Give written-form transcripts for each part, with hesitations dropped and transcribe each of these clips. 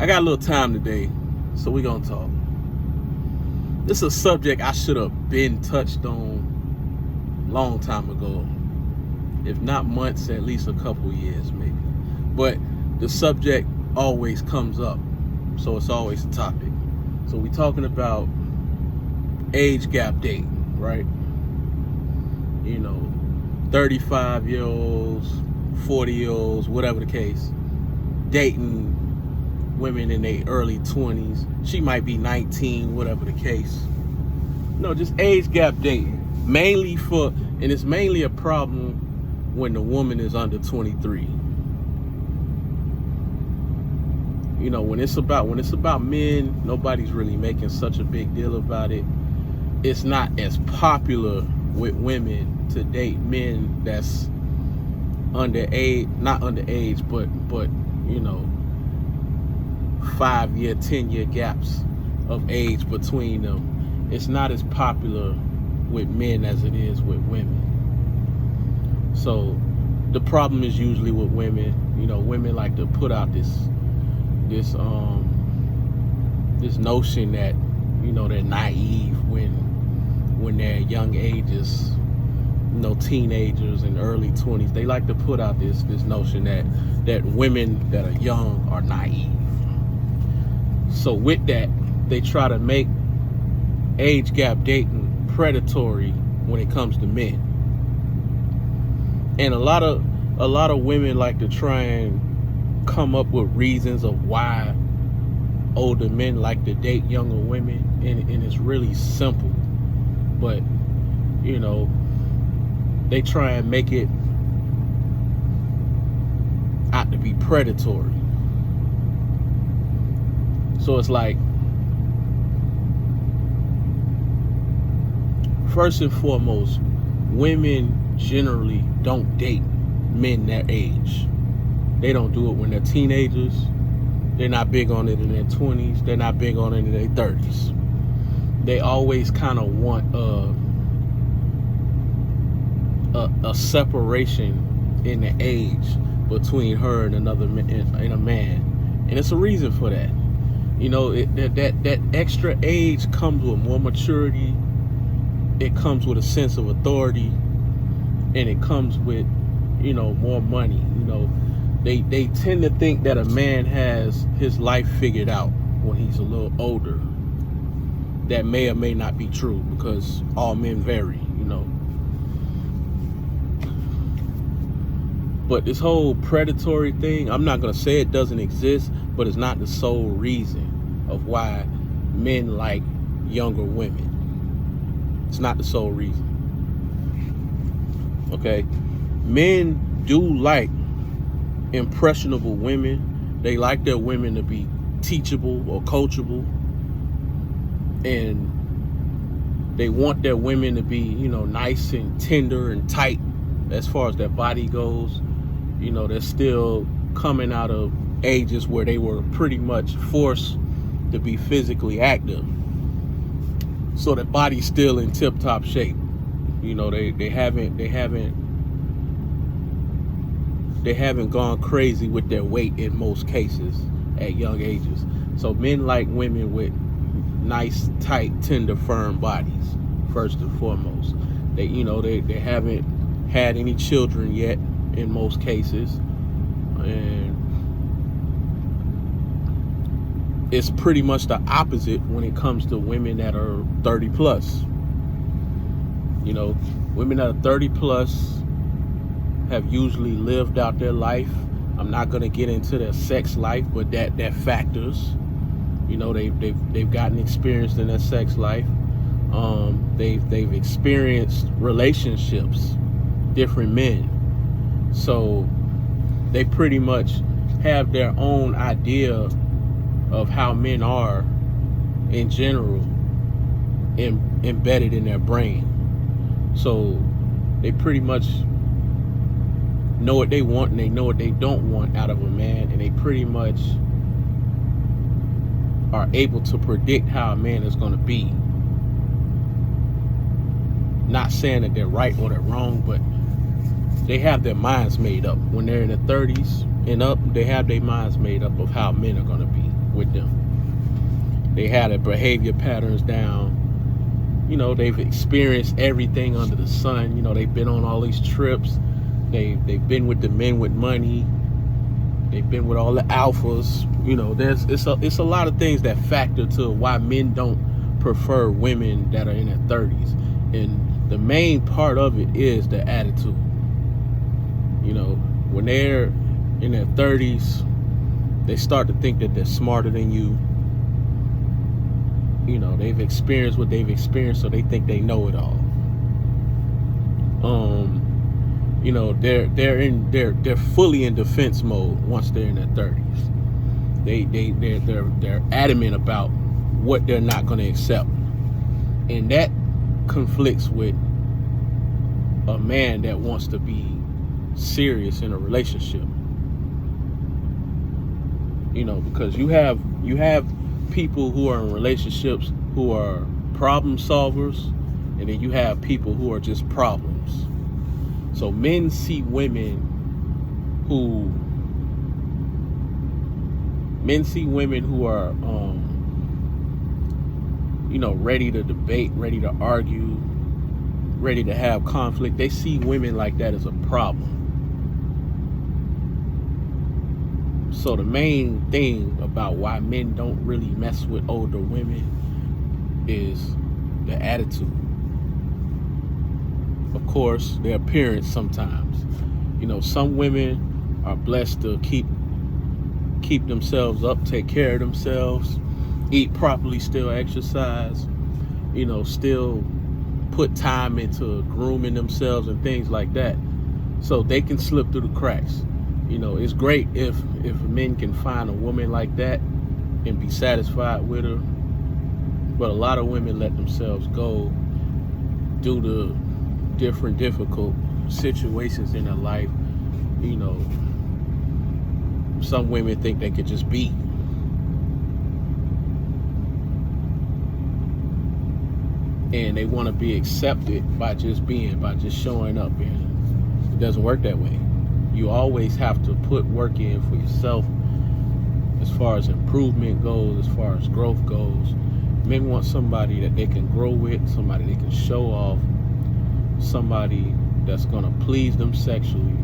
I got a little time today, so we're gonna talk. This is a subject I should have been touched on long time ago. If not months, at least a couple years maybe. But the subject always comes up, so it's always a topic. So we're talking about age gap dating, right? 35-year-olds, 40-year-olds, whatever the case, dating women in their early 20s. She might be 19, whatever the case. Just age gap dating. It's mainly a problem when the woman is under 23. When it's about men, nobody's really making such a big deal about it. It's not as popular with women to date men that's underage, not underage, but 5-year, 10-year gaps of age between them. It's not as popular with men as it is with women. So the problem is usually with women. Women like to put out this notion that they're naive when they're young ages, teenagers and early 20s. They like to put out this notion that women that are young are naive. So with that, they try to make age gap dating predatory when it comes to men. And a lot of women like to try and come up with reasons of why older men like to date younger women, and it's really simple. But they try and make it out to be predatory. So it's like, first and foremost, women generally don't date men their age. They don't do it when they're teenagers. They're not big on it in their 20s. They're not big on it in their 30s. They always kind of want a separation in the age between her and another man, and a man. And it's a reason for that. That extra age comes with more maturity. It comes with a sense of authority, and it comes with more money. They tend to think that a man has his life figured out when he's a little older. That may or may not be true, because all men vary, But this whole predatory thing, I'm not going to say it doesn't exist, but it's not the sole reason of why men like younger women. It's not the sole reason. Okay? Men do like impressionable women. They like their women to be teachable or coachable. And they want their women to be, nice and tender and tight as far as their body goes. They're still coming out of ages where they were pretty much forced to be physically active. So their body's still in tip-top shape. They haven't gone crazy with their weight in most cases at young ages. So men like women with nice, tight, tender, firm bodies, first and foremost. They haven't had any children yet in most cases. And it's pretty much the opposite when it comes to women that are 30 plus. Women that are 30 plus have usually lived out their life. I'm not going to get into their sex life, but that factors. They've gotten experienced in their sex life. They've experienced relationships, different men. So they pretty much have their own idea of how men are in general embedded in their brain. So they pretty much know what they want and they know what they don't want out of a man, and they pretty much are able to predict how a man is going to be. Not saying that they're right or they're wrong, but they have their minds made up. When they're in their 30s and up, they have their minds made up of how men are going to be. with them. They had their behavior patterns down. You know, they've experienced everything under the sun. You know, they've been on all these trips. They've been with the men with money. They've been with all the alphas. You know, it's a lot of things that factor to why men don't prefer women that are in their 30s. And the main part of it is the attitude. You know, when they're in their 30s, they start to think that they're smarter than you. You know, they've experienced what they've experienced, so they think they know it all. You know, they're fully in defense mode once they're in their 30s. They're adamant about what they're not going to accept, and that conflicts with a man that wants to be serious in a relationship. You know, because you have people who are in relationships who are problem solvers, and then you have people who are just problems. So men see women who are you know, ready to debate, ready to argue, ready to have conflict. They see women like that as a problem. So the main thing about why men don't really mess with older women is the attitude. Of course, their appearance sometimes. You know, some women are blessed to keep themselves up, take care of themselves, eat properly, still exercise, you know, still put time into grooming themselves and things like that. So they can slip through the cracks. You know, it's great if men can find a woman like that and be satisfied with her. But a lot of women let themselves go due to different difficult situations in their life. You know, some women think they could just be. And they want to be accepted by just being, by just showing up. And it doesn't work that way. You always have to put work in for yourself as far as improvement goes, as far as growth goes. Men want somebody that they can grow with, somebody they can show off, somebody that's going to please them sexually,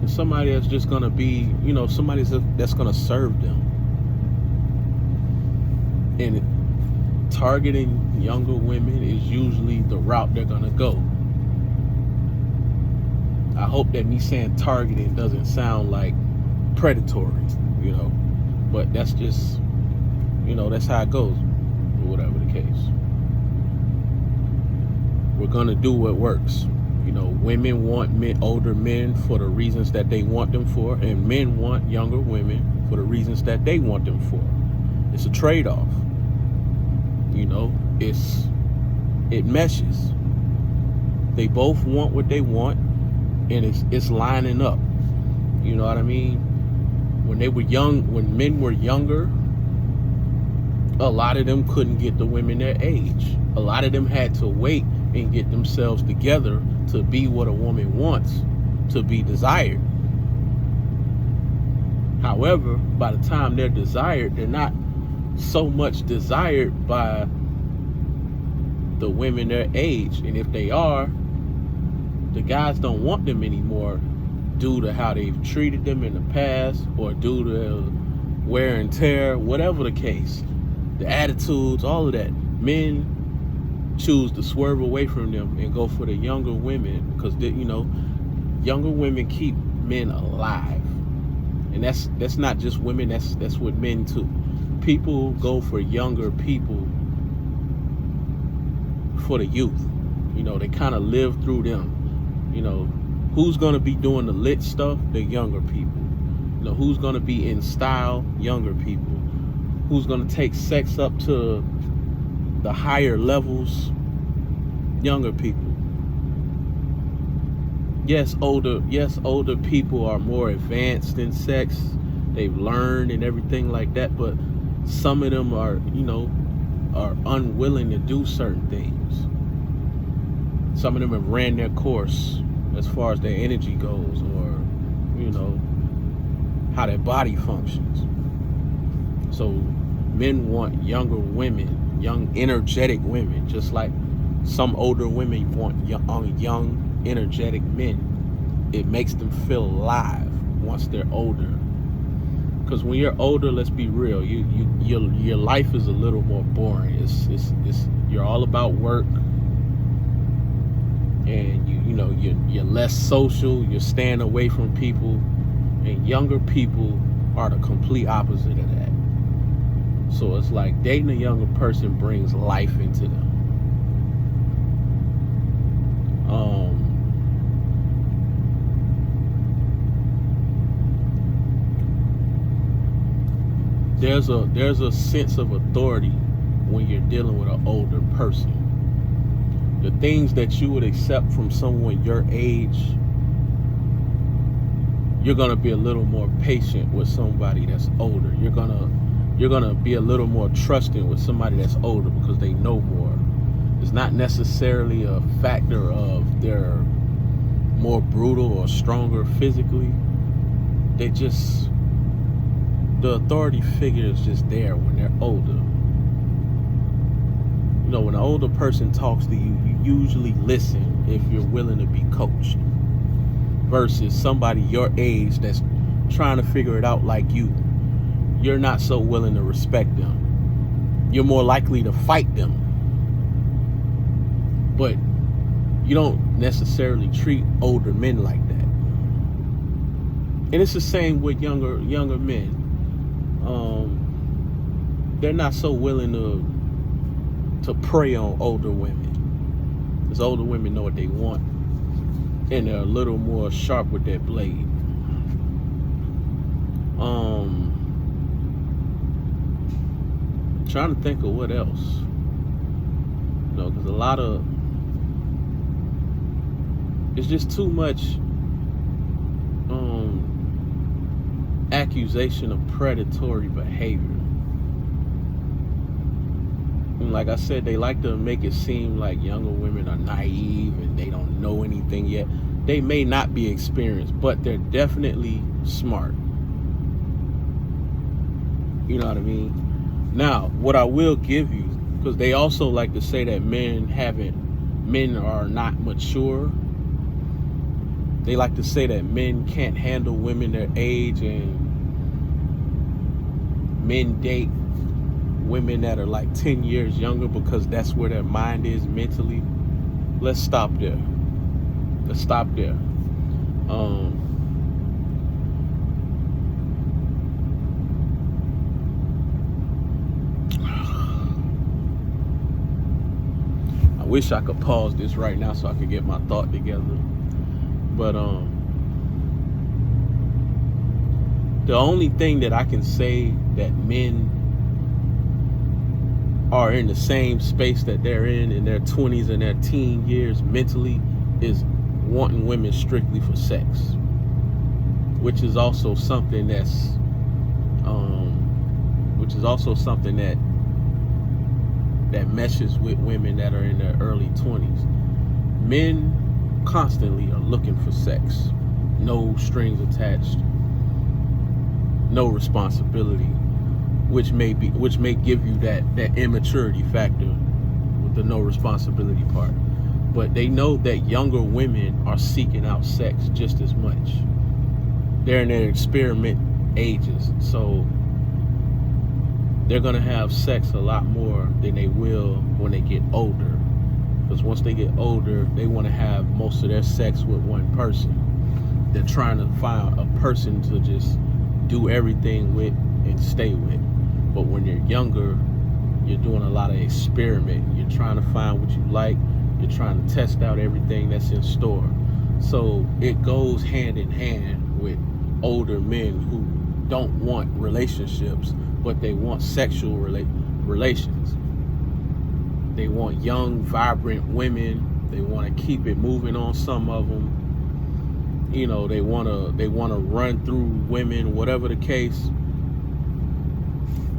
and somebody that's just going to be, you know, somebody that's going to serve them. And targeting younger women is usually the route they're going to go. I hope that me saying targeting doesn't sound like predatory, you know, but that's just, you know, that's how it goes, whatever the case. We're going to do what works. You know, women want older men for the reasons that they want them for, and men want younger women for the reasons that they want them for. It's a trade-off. You know, it meshes. They both want what they want, and it's lining up. You know what I mean? When men were younger, a lot of them couldn't get the women their age. A lot of them had to wait and get themselves together to be what a woman wants, to be desired. However, by the time they're desired, they're not so much desired by the women their age. And if they are, the guys don't want them anymore due to how they've treated them in the past, or due to wear and tear, whatever the case. The attitudes, all of that. Men choose to swerve away from them and go for the younger women because, you know, younger women keep men alive. And that's not just women, that's with men too. People go for younger people for the youth. You know, they kind of live through them. You know, who's going to be doing the lit stuff? The younger people. You know, who's going to be in style? Younger people. Who's going to take sex up to the higher levels? Younger people. Yes, older people are more advanced in sex. They've learned and everything like that, but some of them are, you know, are unwilling to do certain things. Some of them have ran their course as far as their energy goes, or, you know, how their body functions. So men want younger women, young, energetic women, just like some older women want young, energetic men. It makes them feel alive once they're older. Because when you're older, let's be real, your life is a little more boring. It's you're all about work, and you're less social. You're staying away from people, and younger people are the complete opposite of that. So it's like dating a younger person brings life into them. There's a sense of authority when you're dealing with an older person. The things that you would accept from someone your age, you're gonna be a little more patient with somebody that's older. You're gonna be a little more trusting with somebody that's older because they know more. It's not necessarily a factor of they're more brutal or stronger physically. The authority figure is just there when they're older. When an older person talks to you, you usually listen if you're willing to be coached, versus somebody your age that's trying to figure it out like you. You're not so willing to respect them. You're more likely to fight them. But you don't necessarily treat older men like that. And it's the same with younger men. They're not so willing to prey on older women, because older women know what they want, and they're a little more sharp with that blade. Trying to think of what else. Because it's just too much accusation of predatory behavior. And like I said, they like to make it seem like younger women are naive and they don't know anything yet. They may not be experienced, but they're definitely smart. You know what I mean? Now, what I will give you, because they also like to say that men are not mature. They like to say that men can't handle women their age, and men date women that are like 10 years younger because that's where their mind is mentally. Let's stop there. I wish I could pause this right now so I could get my thought together. But the only thing that I can say that men are in the same space that they're in their 20s and their teen years mentally is wanting women strictly for sex, which is also something that meshes with women that are in their early 20s. Men constantly are looking for sex, no strings attached, no responsibility, which may give you that immaturity factor with the no responsibility part. But they know that younger women are seeking out sex just as much. They're in their experiment ages, so they're gonna have sex a lot more than they will when they get older. Because once they get older, they want to have most of their sex with one person. They're trying to find a person to just do everything with and stay with. But when you're younger, you're doing a lot of experimenting. You're trying to find what you like. You're trying to test out everything that's in store. So it goes hand in hand with older men who don't want relationships, but they want sexual relations. They want young, vibrant women. They want to keep it moving on some of them. They want to run through women, whatever the case.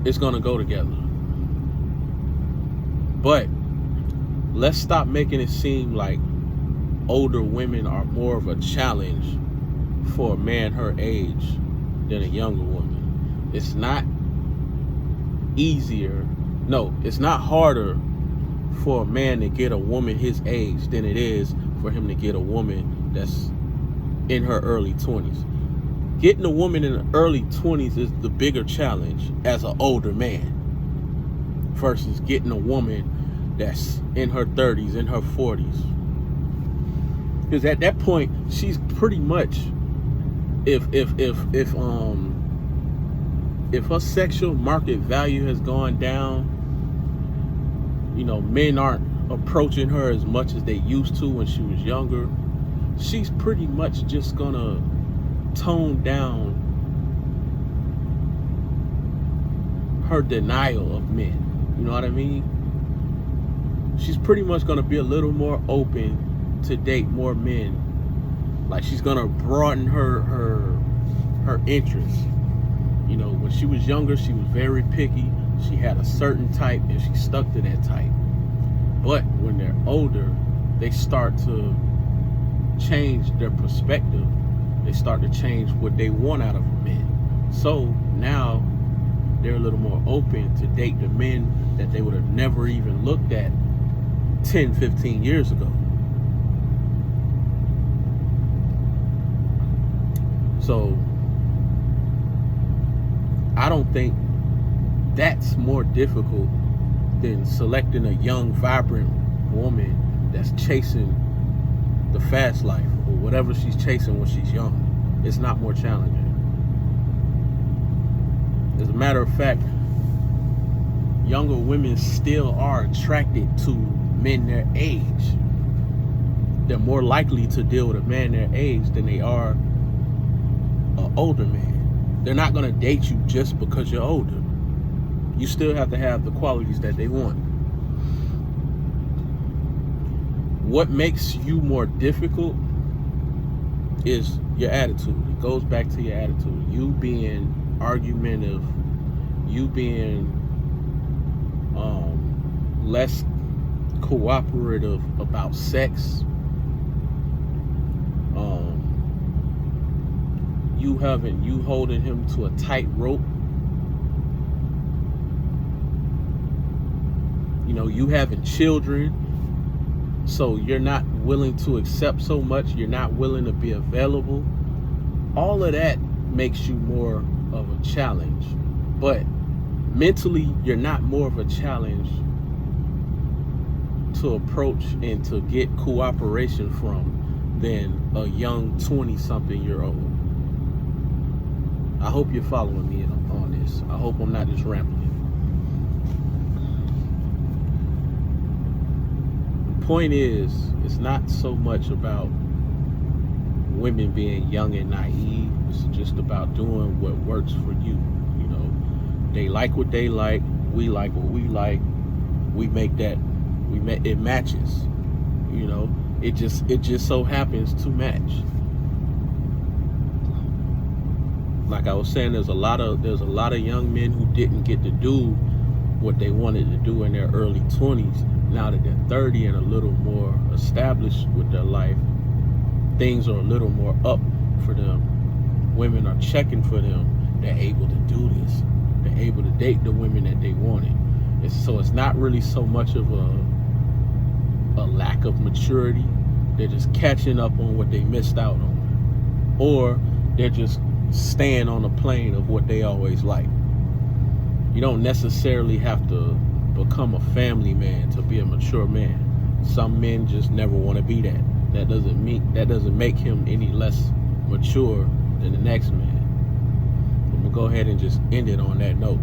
It's going to go together. But let's stop making it seem like older women are more of a challenge for a man her age than a younger woman. It's not. easier. No, it's not harder for a man to get a woman his age than it is for him to get a woman that's in her early 20s. Getting a woman in the early 20s is the bigger challenge as an older man versus getting a woman that's in her 30s, in her 40s. Because at that point, she's pretty much, if her sexual market value has gone down, you know, men aren't approaching her as much as they used to when she was younger, she's pretty much just gonna tone down her denial of men. You know what I mean? She's pretty much gonna be a little more open to date more men. Like, she's gonna broaden her interests. You know, when she was younger, she was very picky. She had a certain type and she stuck to that type. But when they're older, they start to change their perspective. They start to change what they want out of men. So now they're a little more open to date the men that they would have never even looked at 10, 15 years ago. So I don't think that's more difficult than selecting a young, vibrant woman that's chasing the fast life or whatever she's chasing when she's young. It's not more challenging. As a matter of fact, younger women still are attracted to men their age. They're more likely to deal with a man their age than they are an older man. They're not going to date you just because you're older. You still have to have the qualities that they want. What makes you more difficult is your attitude. It goes back to your attitude. You being argumentative, you being less cooperative about sex, you holding him to a tight rope. You know, you having children, so you're not willing to accept so much, you're not willing to be available. All of that makes you more of a challenge. But mentally, you're not more of a challenge to approach and to get cooperation from than a young 20-something-year-old. I hope you're following me on this. I hope I'm not just rambling. The point is, it's not so much about women being young and naive. It's just about doing what works for you. You know, they like what they like. We like what we like. We make that. It matches. You know, it just so happens to match. Like I was saying, there's a lot of young men who didn't get to do what they wanted to do in their early 20s. Now that they're 30 and a little more established with their life, things are a little more up for them. Women are checking for them. They're able to do this. They're able to date the women that they wanted. So it's not really so much of a lack of maturity. They're just catching up on what they missed out on. Or they're just staying on the plane of what they always like. You don't necessarily have to become a family man to be a mature man. Some men just never want to be that. That doesn't make him any less mature than the next man. I'm gonna go ahead and just end it on that note.